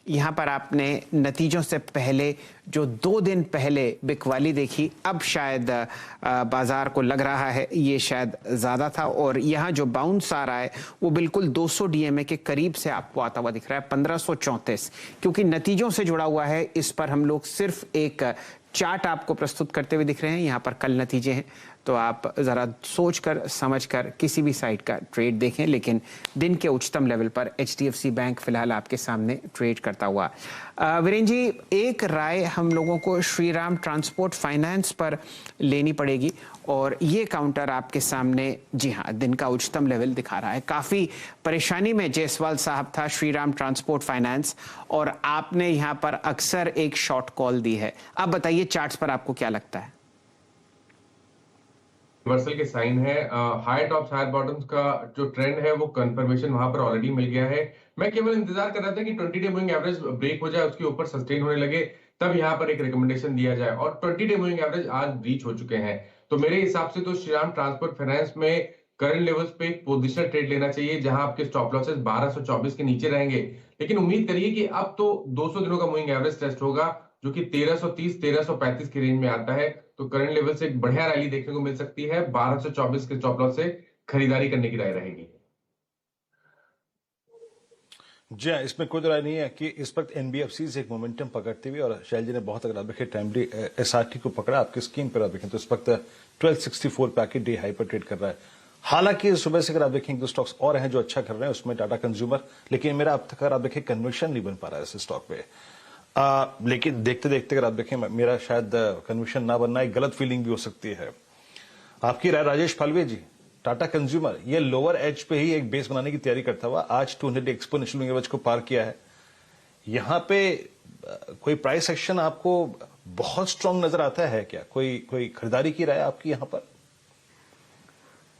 यहाँ पर आपने नतीजों से पहले जो 2 दिन पहले बिकवाली देखी, अब शायद बाजार को लग रहा है ये शायद ज़्यादा था, और यहाँ जो बाउंस आ रहा है वो बिल्कुल 200 डीएमए के करीब से आपको आता हुआ दिख रहा है, 1534। क्योंकि नतीजों से जुड़ा हुआ है, इस पर हम लोग सिर्फ एक चार्ट आपको प्रस्तुत करते हुए दिख रहे हैं। यहाँ पर कल नतीजे हैं, तो आप ज़रा सोचकर समझकर किसी भी साइट का ट्रेड देखें, लेकिन दिन के उच्चतम लेवल पर एचडीएफसी बैंक फिलहाल आपके सामने ट्रेड करता हुआ। वीरेंद्र जी, एक राय हम लोगों को श्रीराम ट्रांसपोर्ट फाइनेंस पर लेनी पड़ेगी, और ये काउंटर आपके सामने, जी हाँ, दिन का उच्चतम लेवल दिखा रहा है। काफ़ी परेशानी में जायसवाल साहब था श्रीराम ट्रांसपोर्ट फाइनेंस, और आपने यहाँ पर अक्सर एक शॉर्ट कॉल दी है। अब बताइए चार्ट्स पर आपको क्या लगता है? रिवर्सल के साइन है। हाई टॉप्स हाई बॉटम्स का जो ट्रेंड है वो कंफर्मेशन वहां पर ऑलरेडी मिल गया है। मैं केवल इंतजार कर रहा था कि 20 डे मूविंग एवरेज ब्रेक हो जाए, उसके ऊपर सस्टेन होने लगे, तब यहां पर एक रिकमेंडेशन दिया जाए, और 20 डे मूविंग एवरेज आज रीच हो चुके हैं। तो मेरे हिसाब से तो श्रीराम ट्रांसपोर्ट फाइनेंस में करंट लेवल्स पे एक पोजिशनल ट्रेड लेना चाहिए, जहां आपके स्टॉप लॉसेस 1224 के नीचे रहेंगे। लेकिन उम्मीद करिए कि अब तो 200 दिनों का मूविंग एवरेज टेस्ट होगा, जो कि 1330 1335 की रेंज में आता है। तो करंट लेवल से एक बढ़िया रैली देखने को मिल सकती है। 1224 के स्टॉप लॉस से खरीदारी करने की राय रहेगी। जी हाँ, इसमें कोई राय नहीं है कि इस वक्त एनबीएफसी से एक मोमेंटम पकड़ते हुए, और शैल जी ने बहुत, अगर आप देखें टाइमली एसआरटी को पकड़ा, आपकी स्क्रीन पर आप देखें तो इस वक्त 1264 पैकेट डे हाई पर ट्रेड कर रहा है। हालांकि सुबह से अगर आप देखें दो स्टॉक्स और हैं जो अच्छा कर रहे हैं, उसमें टाटा कंज्यूमर, लेकिन मेरा अब तक अगर आप देखें कन्विक्शन नहीं बन पा रहा है इस स्टॉक पे। लेकिन देखते देखते अगर आप देखें, मेरा शायद कन्विक्शन ना बनना एक गलत फीलिंग भी हो सकती है। आपकी राय राजेश फाल्वे जी, टाटा कंज्यूमर ये लोअर एज पे ही एक बेस बनाने की तैयारी करता हुआ आज 200 एक्सपोनेंशियल एवरेज को पार किया है। यहां पे कोई प्राइस एक्शन आपको बहुत स्ट्रांग नजर आता है क्या? कोई खरीदारी की राय आपकी यहां पर?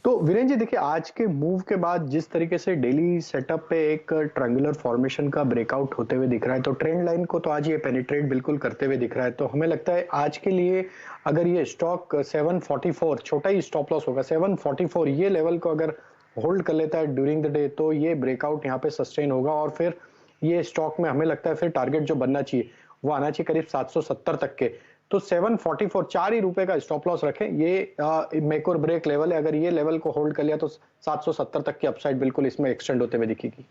तो वीरेंद्र जी देखिए, आज के मूव के बाद जिस तरीके से डेली सेटअप पे एक ट्रायंगुलर फॉर्मेशन का ब्रेकआउट होते हुए दिख रहा है, तो ट्रेंड लाइन को तो आज ये पेनिट्रेट बिल्कुल करते हुए दिख रहा है। तो हमें लगता है आज के लिए अगर ये स्टॉक 744, छोटा ही स्टॉप लॉस होगा 744, ये लेवल को अगर होल्ड कर लेता है ड्यूरिंग द डे, तो ये ब्रेकआउट यहाँ पे सस्टेन होगा, और फिर ये स्टॉक में हमें लगता है फिर टारगेट जो बनना चाहिए वो आना चाहिए करीब 770 तक के। तो 744, 4 ही रुपए का स्टॉप लॉस रखें, ये मेक और ब्रेक लेवल है। अगर ये लेवल को होल्ड कर लिया तो 770 तक की अपसाइड बिल्कुल इसमें एक्सटेंड होते हुए दिखेगी।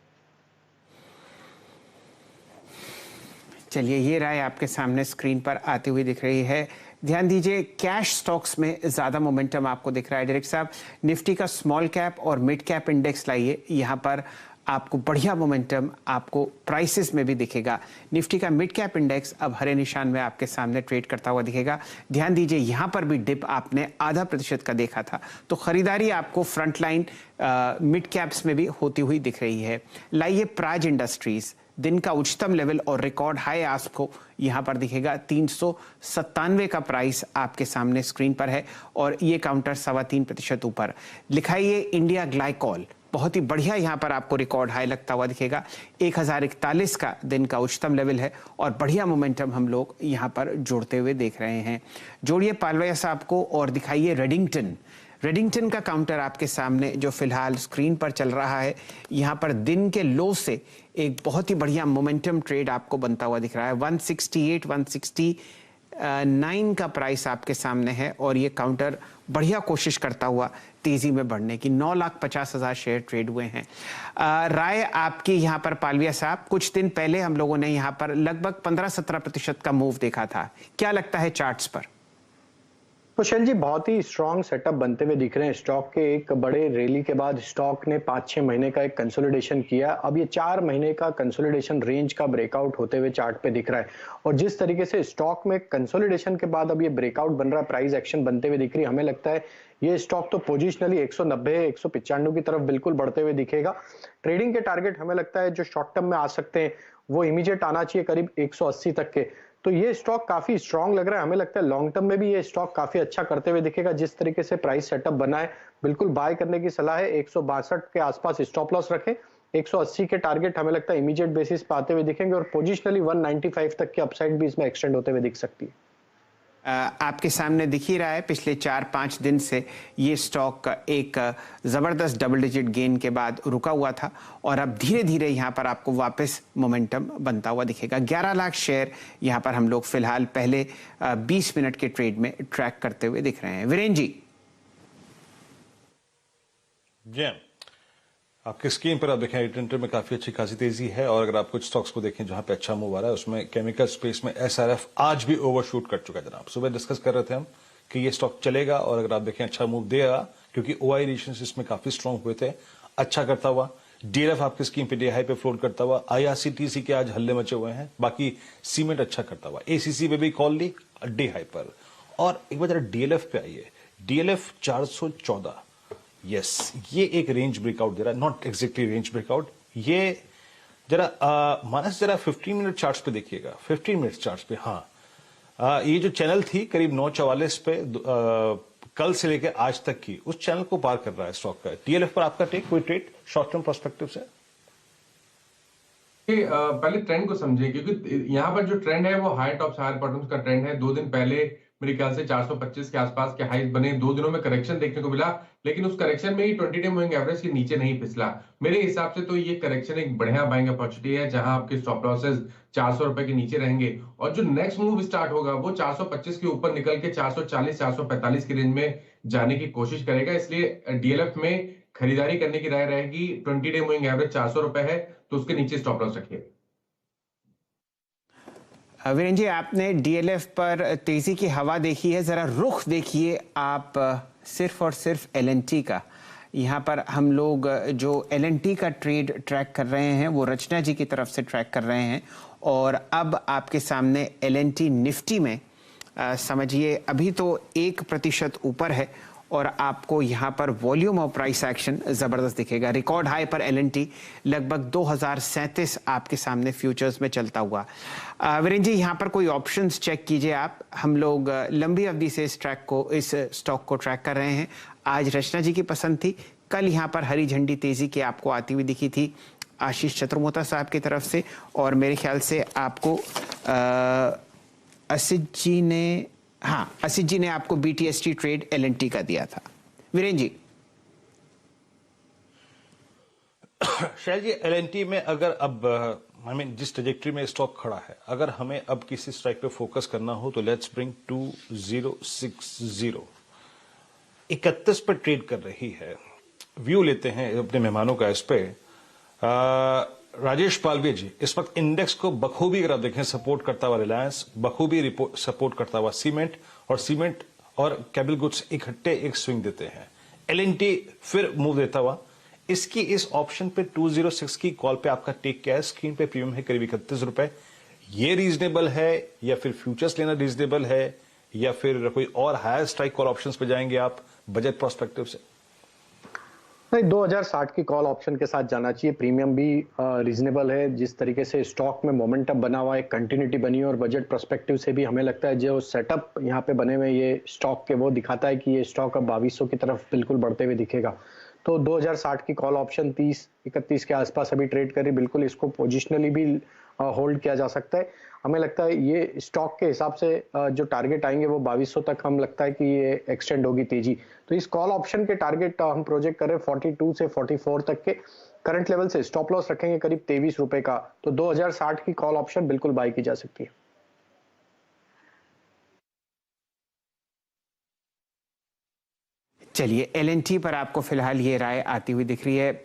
चलिए, ये राय आपके सामने स्क्रीन पर आती हुई दिख रही है। ध्यान दीजिए, कैश स्टॉक्स में ज्यादा मोमेंटम आपको दिख रहा है। डायरेक्ट साहब, निफ्टी का स्मॉल कैप और मिड कैप इंडेक्स लाइए, यहाँ पर आपको बढ़िया मोमेंटम आपको प्राइसेस में भी दिखेगा। निफ्टी का मिड कैप इंडेक्स अब हरे निशान में आपके सामने ट्रेड करता हुआ दिखेगा। ध्यान दीजिए, यहाँ पर भी डिप आपने 0.5% का देखा था, तो खरीदारी आपको फ्रंट लाइन मिड कैप्स में भी होती हुई दिख रही है। लाइए प्राज इंडस्ट्रीज, दिन का उच्चतम लेवल और रिकॉर्ड हाई आपको यहाँ पर दिखेगा। 397 का प्राइस आपके सामने स्क्रीन पर है, और ये काउंटर 3.25% ऊपर। लिखाइए इंडिया ग्लाइकॉल, बहुत ही बढ़िया यहाँ पर आपको रिकॉर्ड हाई लगता हुआ दिखेगा। 1041 का दिन का उच्चतम लेवल है, और बढ़िया मोमेंटम हम लोग यहाँ पर जोड़ते हुए देख रहे हैं। जोड़िए पालवैया साहब को और दिखाइए रेडिंगटन। रेडिंगटन का काउंटर आपके सामने जो फिलहाल स्क्रीन पर चल रहा है, यहाँ पर दिन के लो से एक बहुत ही बढ़िया मोमेंटम ट्रेड आपको बनता हुआ दिख रहा है। 168, 169 का प्राइस आपके सामने है, और ये काउंटर बढ़िया कोशिश करता हुआ तेजी में बढ़ने की। 9,50,000 शेयर ट्रेड हुए हैं। राय आपकी यहाँ पर पालविया साहब, कुछ दिन पहले हम लोगों ने यहाँ पर लगभग 15-17% का मूव देखा था, क्या लगता है चार्ट्स पर? तो शैल जी, बहुत ही स्ट्रॉन्ग सेटअप बनते हुए दिख रहे हैं स्टॉक के। एक बड़े रैली के बाद स्टॉक ने 5-6 महीने का एक कंसोलिडेशन किया। अब ये 4 महीने का कंसोलिडेशन रेंज का ब्रेकआउट होते हुए चार्ट पे दिख रहा है, और जिस तरीके से स्टॉक में कंसोलिडेशन के बाद अब ये ब्रेकआउट बन रहा है, प्राइस एक्शन बनते हुए दिख रही है, हमें लगता है ये स्टॉक तो पोजिशनली 190 195 की तरफ बिल्कुल बढ़ते हुए दिखेगा। ट्रेडिंग के टारगेट हमें लगता है जो शॉर्ट टर्म में आ सकते हैं वो इमीडिएट आना चाहिए करीब 180 तक के। तो ये स्टॉक काफी स्ट्रांग लग रहा है, हमें लगता है लॉन्ग टर्म में भी ये स्टॉक काफी अच्छा करते हुए दिखेगा। जिस तरीके से प्राइस सेटअप बना है, बिल्कुल बाय करने की सलाह है। 162 के आसपास स्टॉप लॉस रखें, 180 के टारगेट हमें लगता है इमीडिएट बेसिस पे आते हुए दिखेंगे, और पोजिशनली 195 तक की अपसाइड भी इसमें एक्सटेंड होते हुए दिख सकती है। आपके सामने दिख ही रहा है पिछले 4-5 दिन से ये स्टॉक एक ज़बरदस्त डबल डिजिट गेन के बाद रुका हुआ था और अब धीरे धीरे यहाँ पर आपको वापस मोमेंटम बनता हुआ दिखेगा। 11 लाख शेयर यहाँ पर हम लोग फिलहाल पहले 20 मिनट के ट्रेड में ट्रैक करते हुए दिख रहे हैं। वीरेन जी, आपके स्क्रीन पर आप देखें इंटर में काफी अच्छी खासी तेजी है और अगर आप कुछ स्टॉक्स को देखें जहां पे अच्छा मूव आ रहा है उसमें केमिकल स्पेस में एसआरएफ आज भी ओवरशूट कर चुका है। जनाब सुबह डिस्कस कर रहे थे हम कि ये स्टॉक चलेगा और अगर आप देखें अच्छा मूव देगा क्योंकि ओआई रिलेशंस इसमें काफी स्ट्रांग हुए थे, अच्छा करता हुआ। डीएलएफ आपकी स्क्रीन पे डे हाई पे फ्लोट करता हुआ। आईआरसीटीसी के आज हल्ले मचे हुए हैं, बाकी सीमेंट अच्छा करता हुआ। एसीसी पे भी कॉल ली डे हाई पर। और एक बार जरा डीएलएफ पे आइए, डीएलएफ 414, यस ये एक रेंज ब्रेकआउट दे रहा है, नॉट एग्जैक्टली रेंज ब्रेकआउट। ये जरा मानस जरा 15 मिनट चार्ट्स पे देखिएगा, 15 मिनट चार्ट्स पे। हाँ ये जो चैनल थी करीब 944 पे कल से लेकर आज तक की, उस चैनल को पार कर रहा है स्टॉक का। डीएलएफ पर आपका टेक, कोई ट्रेड शॉर्ट टर्म पर्सपेक्टिव से? पहले ट्रेंड को समझिए क्योंकि यहाँ पर जो ट्रेंड है वो हाई टॉप्स हायर बॉटम्स का ट्रेंड है। 2 दिन पहले मेरे ख्याल से 425 के आसपास के हाइज बने, 2 दिनों में करेक्शन देखने को मिला, लेकिन उस करेक्शन में ही 20 डे मूविंग एवरेज के नीचे नहीं फिसला। मेरे हिसाब से तो ये करेक्शन एक बढ़िया बाइंग अपॉर्चुनिटी है जहां आपके स्टॉप लॉसेस 400 रुपए के नीचे रहेंगे और जो नेक्स्ट मूव स्टार्ट होगा वो 425 के ऊपर निकल के 440 445 की रेंज में जाने की कोशिश करेगा। इसलिए डीएलएफ में खरीदारी करने की राय रहेगी। 20 डे मूविंग एवरेज 400 रुपए है तो उसके नीचे स्टॉप लॉस रखिए। वीरेन जी, आपने डीएलएफ पर तेजी की हवा देखी है, जरा रुख देखिए आप सिर्फ और सिर्फ एलएनटी का। यहाँ पर हम लोग जो एलएनटी का ट्रेड ट्रैक कर रहे हैं वो रचना जी की तरफ से ट्रैक कर रहे हैं और अब आपके सामने एलएनटी निफ्टी में समझिए अभी तो 1% ऊपर है और आपको यहाँ पर वॉल्यूम और प्राइस एक्शन ज़बरदस्त दिखेगा। रिकॉर्ड हाई पर एलएनटी लगभग 2037 आपके सामने फ्यूचर्स में चलता हुआ। वीरेन जी, यहाँ पर कोई ऑप्शंस चेक कीजिए आप। हम लोग लंबी अवधि से इस स्टॉक को ट्रैक कर रहे हैं। आज रचना जी की पसंद थी, कल यहाँ पर हरी झंडी तेजी की आपको आती हुई दिखी थी आशीष चतुर्मोता साहब की तरफ से और मेरे ख्याल से आपको असित जी ने आपको बीटीएसटी ट्रेड एलएनटी का दिया था। वीरेन जी, शैल जी, एलएनटी में अगर अब जिस ट्रेजेक्टरी में स्टॉक खड़ा है, अगर हमें अब किसी स्ट्राइक पे फोकस करना हो तो लेट्स ब्रिंग 2060 31 पर ट्रेड कर रही है। व्यू लेते हैं अपने मेहमानों का इस पे। राजेश पालवे जी, इस वक्त इंडेक्स को बखूबी अगर आप देखें सपोर्ट करता हुआ रिलायंस, बखूबी सपोर्ट करता हुआ सीमेंट और कैपिटल गुड्स इकट्ठे एक स्विंग देते हैं। एलएनटी फिर मूव देता हुआ। इसकी इस ऑप्शन पे 206 की कॉल पे आपका टेक क्या है? स्क्रीन पे प्रीमियम है करीब 31 रुपए। ये रीजनेबल है या फिर फ्यूचर्स लेना रीजनेबल है या फिर कोई और हायर स्ट्राइक कॉल ऑप्शंस पे जाएंगे आप बजट प्रोस्पेक्टिव से? नहीं, 2060 की कॉल ऑप्शन के साथ जाना चाहिए। प्रीमियम भी रीजनेबल है। जिस तरीके से स्टॉक में मोमेंटम बना हुआ है, कंटिन्यूटी बनी है और बजट पर्सपेक्टिव से भी हमें लगता है जो सेटअप यहाँ पे बने हुए ये स्टॉक के वो दिखाता है कि ये स्टॉक अब 2200 की तरफ बिल्कुल बढ़ते हुए दिखेगा। तो 2060 की कॉल ऑप्शन 30-31 के आसपास अभी ट्रेड करी, बिल्कुल इसको पोजिशनली भी होल्ड किया जा सकता है। हमें लगता है ये स्टॉक के हिसाब से जो टारगेट आएंगे वो 2200 तक हम लगता है कि ये एक्सटेंड होगी तेजी। तो इस कॉल ऑप्शन के टारगेट हम प्रोजेक्ट कर रहे हैं 42 से 44 तक के। करंट लेवल से स्टॉप लॉस रखेंगे करीब 23 रुपए का। तो 2060 की कॉल ऑप्शन बिल्कुल बाय की जा सकती है। चलिए, एलएनटी पर आपको फिलहाल ये राय आती हुई दिख रही है।